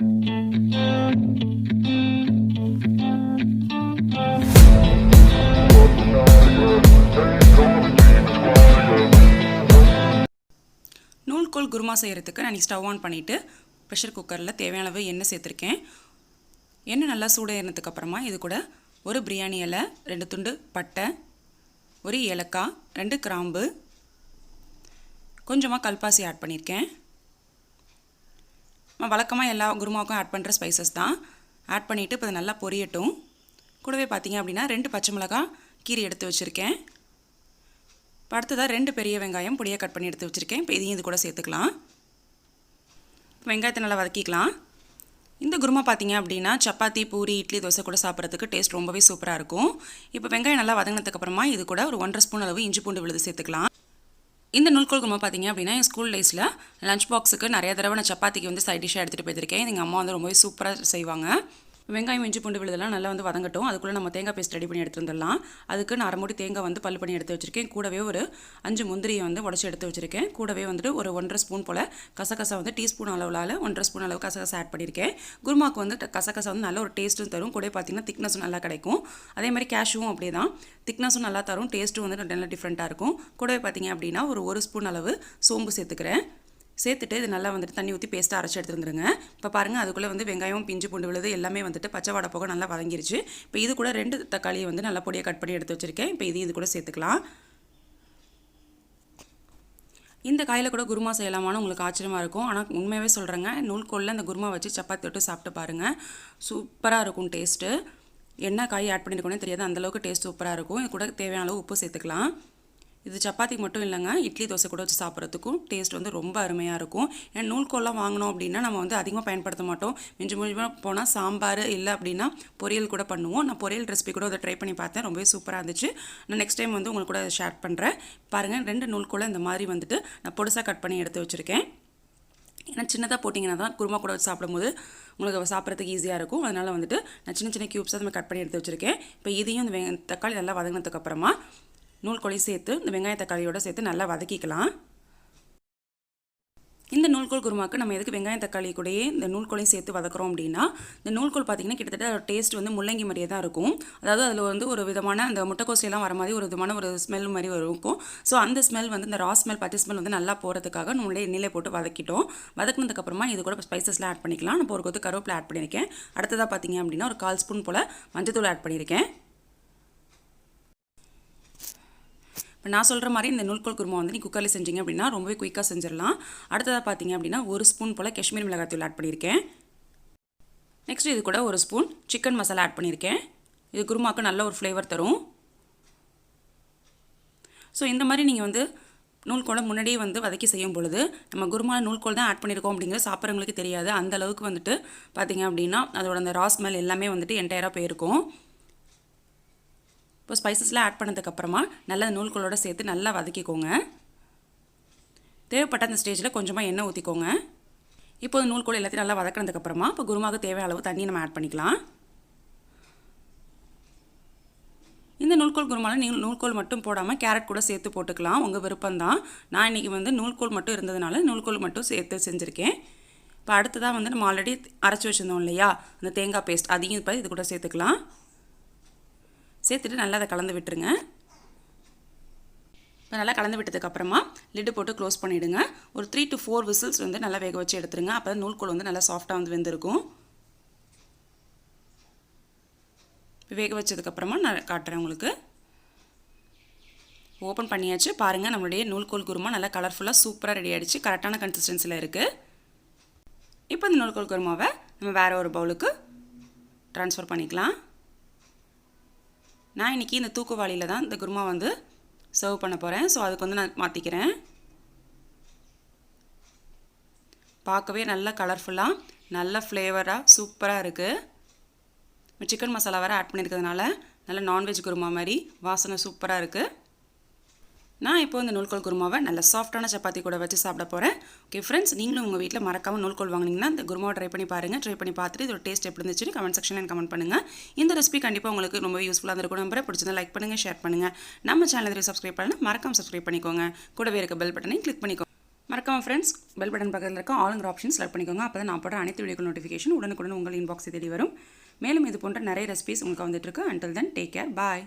நூல்கோல் குருமா செய்கிறதுக்கு நான் stove on பண்ணிவிட்டு ப்ரெஷர் குக்கரில் தேவையான அளவு எண்ணெய் சேர்த்துருக்கேன். எண்ணெய் நல்லா சூடாகினதுக்கு அப்புறமா இது கூட ஒரு பிரியாணி இலை, 2 துண்டு பட்டை, ஒரு ஏலக்காய், 2 கிராம்பு, கொஞ்சமாக கல்பாசி ஆட் பண்ணியிருக்கேன். வழக்கமாக எல்லா குருமாவுக்கும் ஆட் பண்ணுற ஸ்பைசஸ் தான். ஆட் பண்ணிவிட்டு இப்போ நல்லா பொரியட்டும். கூடவே பார்த்தீங்க அப்படின்னா 2 பச்சை மிளகாய் கீரி எடுத்து வச்சுருக்கேன். இப்போ அடுத்ததாக 2 பெரிய வெங்காயம் பொடியாக கட் பண்ணி எடுத்து வச்சுருக்கேன். இப்போ இதையும் இது கூட சேர்த்துக்கலாம். வெங்காயத்தை நல்லா வதக்கிக்கலாம். இந்த குருமா பார்த்தீங்க அப்படின்னா சப்பாத்தி, பூரி, இட்லி, தோசை கூட சாப்பிட்றதுக்கு டேஸ்ட் ரொம்பவே சூப்பராக இருக்கும். இப்போ வெங்காயம் நல்லா வதங்கினதுக்கப்புறமா இது கூட ஒரு 1.5 ஸ்பூன் அளவு இஞ்சி பூண்டு விழுது சேர்த்துக்கலாம். இந்த நூல்கோல் குருமா பார்த்தீங்க அப்படின்னா என் ஸ்கூல் டேஸில் லஞ்ச் பாக்ஸுக்கு நிறைய தடவை நான் சப்பாத்திக்கு வந்து சைட் டிஷ்ஷாக எடுத்துகிட்டு போயிருக்கேன். எங்கள் அம்மா வந்து ரொம்பவே சூப்பராக செய்வாங்க. வெங்காயம், இஞ்சி பூண்டு விழுதெல்லாம் நல்லா வந்து வதங்கட்டும். அதுக்குள்ளே நம்ம தேங்காய் பேஸ்ட் ரெடி பண்ணி எடுத்து வந்துடலாம். அதுக்கு நான் 1/2 மூடி தேங்காய் வந்து பல் பண்ணி எடுத்து வச்சுருக்கேன். கூடவே ஒரு 5 முந்திரியை வந்து உடச்சி எடுத்து வச்சுருக்கேன். கூடவே வந்துட்டு ஒரு 1.5 ஸ்பூன் போல் கசகசா வந்து டீஸ்பூன் அளவில் 1.5 ஸ்பூன் அளவு கசகசா ஆட் பண்ணியிருக்கேன். குருமாவுக்கு வந்து கசகசா வந்து நல்ல ஒரு டேஸ்ட்டும் தரும். கூட பார்த்திங்கன்னா திக்னஸும் நல்லா கிடைக்கும். அதே மாதிரி கேஷ்யூவும் அப்படியே தான், திக்னஸும் நல்லா தரும், டேஸ்ட்டும் வந்து நல்லா டிஃப்ரெண்ட்டாக இருக்கும். கூடவே பார்த்திங்க அப்படின்னா ஒரு 1 ஸ்பூன் அளவு சோம்பு சேர்த்துக்கிறேன். சேர்த்துட்டு இது நல்லா வந்துட்டு தண்ணி ஊற்றி பேஸ்ட்டாக அரைச்சி எடுத்துருந்துருங்க. இப்போ பாருங்கள், அதுக்குள்ளே வந்து வெங்காயம், பிஞ்சு பூண்டு விழுது எல்லாமே வந்துட்டு பச்சை வாடை போக நல்லா வதங்கிருச்சு. இப்போ இது கூட 2 தக்காளியை வந்து நல்லா பொடியாக கட் பண்ணி எடுத்து வச்சுருக்கேன். இப்போ இது கூட சேர்த்துக்கலாம். இந்த காயில் கூட குருமா செய்யலாமான்னு உங்களுக்கு ஆச்சரியமாக இருக்கும். ஆனால் உண்மையாகவே சொல்கிறேங்க, நூல்கோலில் அந்த குருமா வச்சு சப்பாத்தி தொட்டு சாப்பிட்டு பாருங்கள், சூப்பராக இருக்கும் டேஸ்ட்டு. என்ன காய் ஆட் பண்ணியிருக்கோன்னே தெரியாது, அந்தளவுக்கு டேஸ்ட் சூப்பராக இருக்கும். இது கூட தேவையான அளவு உப்பு சேர்த்துக்கலாம். இது சப்பாத்திக்கு மட்டும் இல்லைங்க, இட்லி, தோசை கூட வச்சு சாப்பிட்றதுக்கும் டேஸ்ட் வந்து ரொம்ப அருமையாக இருக்கும். ஏன்னா நூல்கோல்லாம் வாங்கினோம் அப்படின்னா நம்ம வந்து அதிகமாக பயன்படுத்த மாட்டோம். மிஞ்சி போனால் சாம்பார் இல்லை அப்படின்னா பொரியல் கூட பண்ணுவோம். நான் பொரியல் ரெசிபி கூட அதை ட்ரை பண்ணி பார்த்தேன், ரொம்பவே சூப்பராக இருந்துச்சு. நான் நெக்ஸ்ட் டைம் வந்து உங்களுக்கு கூட ஷேர் பண்ணுறேன். பாருங்கள், 2 நூல்கோலை இந்த மாதிரி வந்துட்டு நான் பொடிசாக கட் பண்ணி எடுத்து வச்சுருக்கேன். ஏன்னா சின்னதாக போட்டிங்கன்னா தான் குருமா கூட வச்சு சாப்பிடும்போது உங்களுக்கு சாப்பிட்றதுக்கு ஈஸியாக இருக்கும். அதனால் வந்துட்டு நான் சின்ன சின்ன க்யூப்ஸாக நம்ம கட் பண்ணி எடுத்து வச்சுருக்கேன். இப்போ இதையும் இந்த தக்காளி நல்லா வதங்கினதுக்கப்புறமா நூல்கோலையும் சேர்த்து இந்த வெங்காய தக்காளியோடு சேர்த்து நல்லா வதக்கிக்கலாம். இந்த நூல்கோல் குருமாவுக்கு நம்ம எதுக்கு வெங்காயம் தக்காளி கூடயே இந்த நூல்கோலையும் சேர்த்து வதக்குறோம் அப்படின்னா, இந்த நூல்கோல் பார்த்திங்கன்னா கிட்டத்தட்ட டேஸ்ட் வந்து முள்ளங்கி மாதிரியே தான் இருக்கும். அதாவது அதில் வந்து ஒரு விதமான அந்த முட்டைக்கோசையெல்லாம் வர மாதிரி ஒரு விதமான ஒரு ஸ்மெல் மாதிரி இருக்கும். ஸோ அந்த ஸ்மெல் வந்து இந்த ரா ஸ்மெல், பச்சை ஸ்மெல் வந்து நல்லா போகிறதுக்காக நம்மளே எண்ணெயிலே போட்டு வதக்கிட்டோம். வதக்கினதுக்கப்புறமா இது கூட ஸ்பைசஸ்லாம் ஆட் பண்ணிக்கலாம். நான் ஒரு கொத்து கருவேப்பிலை ஆட் பண்ணியிருக்கேன். அடுத்ததாக பார்த்திங்க அப்படின்னா ஒரு 1/4 ஸ்பூன் போல் மஞ்சத்தூள் ஆட் பண்ணியிருக்கேன். இப்போ நான் சொல்கிற மாதிரி இந்த நூல்கோல் குருமா வந்து நீங்கள் குக்கரில் செஞ்சீங்க அப்படின்னா ரொம்பவே குயிக்காக செஞ்சிடலாம். அடுத்ததாக பார்த்தீங்க அப்படின்னா 1 ஸ்பூன் போல் காஷ்மீர் மிளகாய்த்தூள் ஆட் பண்ணியிருக்கேன். நெக்ஸ்ட் இது கூட 1 ஸ்பூன் சிக்கன் மசாலா ஆட் பண்ணியிருக்கேன். இது குருமாவுக்கு நல்ல ஒரு ஃப்ளேவர் தரும். ஸோ இந்த மாதிரி நீங்கள் வந்து நூல்கோலை முன்னாடியே வந்து வதக்கி செய்யும் பொழுது நம்ம குருமா நூல்கோல் தான் ஆட் பண்ணியிருக்கோம் அப்படிங்கிறது சாப்பிட்றவங்களுக்கு தெரியாது. அந்த அளவுக்கு வந்துட்டு பார்த்தீங்க அப்படின்னா அதோட அந்த ரா ஸ்மெல் எல்லாமே வந்துட்டு என்டையராக போயிருக்கும். இப்போ ஸ்பைசஸ்லாம் ஆட் பண்ணதுக்கப்புறமா நல்லா நூல்கோலோடு சேர்த்து நல்லா வதக்கிக்கோங்க. தேவைப்பட்ட அந்த ஸ்டேஜில் கொஞ்சமாக எண்ணெய் ஊற்றிக்கோங்க. இப்போ நூல்கோல் எல்லாத்தையும் நல்லா வதக்கினதுக்கப்புறமா இப்போ குருமாவுக்கு தேவையான அளவு தண்ணி நம்ம ஆட் பண்ணிக்கலாம். இந்த நூல்கோல் குருமாவில் நீங்கள் நூல்கோல் மட்டும் போடாமல் கேரட் கூட சேர்த்து போட்டுக்கலாம், உங்கள் விருப்பம்தான். நான் இன்றைக்கி வந்து நூல்கோல் மட்டும் இருந்ததுனால நூல்கோல் மட்டும் சேர்த்து செஞ்சுருக்கேன். இப்போ அடுத்ததாக வந்து நம்ம ஆல்ரெடி அரைச்சி வச்சுருந்தோம் இல்லையா அந்த தேங்காய் பேஸ்ட், அதையும் இப்போ இது கூட சேர்த்துக்கலாம். சேர்த்துட்டு நல்லா அதை கலந்து விட்டுருங்க. இப்போ நல்லா கலந்து விட்டதுக்கப்புறமா லிட்டு போட்டு க்ளோஸ் பண்ணிவிடுங்க. ஒரு 3 to 4 விசில்ஸ் வந்து நல்லா வேக வச்சு எடுத்துருங்க. அப்போ தான் நூல்கோல் வந்து நல்லா சாஃப்டாக வந்து வெந்திருக்கும். வேக வச்சதுக்கப்புறமா நான் காட்டுறேன் உங்களுக்கு. ஓப்பன் பண்ணியாச்சு. பாருங்கள், நம்மளுடைய நூல்கோல் குருமா நல்லா கலர்ஃபுல்லாக சூப்பராக ரெடி ஆகிடுச்சு. கரெக்டான கன்சிஸ்டன்சியில் இருக்குது. இப்போ இந்த நூல்கோல் குருமாவை நம்ம வேறு ஒரு பவுலுக்கு ட்ரான்ஸ்ஃபர் பண்ணிக்கலாம். நான் இன்றைக்கி இந்த தூக்குவாளியில் தான் இந்த குருமா வந்து சர்வ் பண்ண போகிறேன். ஸோ அதுக்கு வந்து நான் மாற்றிக்கிறேன். பார்க்கவே நல்லா கலர்ஃபுல்லாக நல்ல ஃப்ளேவராக சூப்பராக இருக்குது. சிக்கன் மசாலா வேறு ஆட் பண்ணியிருக்கிறதுனால நல்ல நான்வெஜ் குருமா மாதிரி வாசனை சூப்பராக இருக்குது. நான் இப்போ இந்த நூல்கோல் குருமாவை நல்ல சாஃப்டான சப்பாத்தி கூட வச்சு சாப்பிட போகிறேன். ஓகே ஃப்ரெண்ட்ஸ், நீங்களும் உங்கள் வீட்டில் மறக்காமல் நூல்கோல் வாங்கினீங்கன்னா இந்த குருமாவை ட்ரை பண்ணி பாருங்கள். ட்ரை பண்ணி பார்த்துட்டு இதோட டேஸ்ட் எப்படி இருந்துச்சுன்னு கமெண்ட் செக்ஷனில் கமெண்ட் பண்ணுங்கள். இந்த ரெசிபி கண்டிப்பாக உங்களுக்கு ரொம்ப யூஸ்ஃபுல்லாக இருக்கும் நம்பரை. பிடிச்சதை லைக் பண்ணுங்கள், ஷேர் பண்ணுங்கள். நம்ம சேனல் சப்ஸ்கிரைப் பண்ணலாம், மறக்காமல் சப்ஸ்கிரைப் பண்ணிக்கோங்க. கூடவே இருக்க பெல் பட்டனையும் கிளிக் பண்ணிக்கோங்க. மறக்காம ஃப்ரெண்ட்ஸ் பெல் பட்டன் பக்கத்தில் இருக்க ஆளுங்கிற ஆப்ஷன் செலக்ட் பண்ணிக்கோங்க. அப்போ தான் நான் போடுற அனைத்து வீடியோக்கள் நோட்டிஃபிகேஷன் உடனுக்குடன் உங்கள் இன்பாக்ஸை தேடி வரும். மேலும் இது போன்ற நிறைய ரெசிபிஸ் உங்களுக்கு வந்துட்டு இருக்கு. அன்டில் தென் டேக் கேர், பாய்.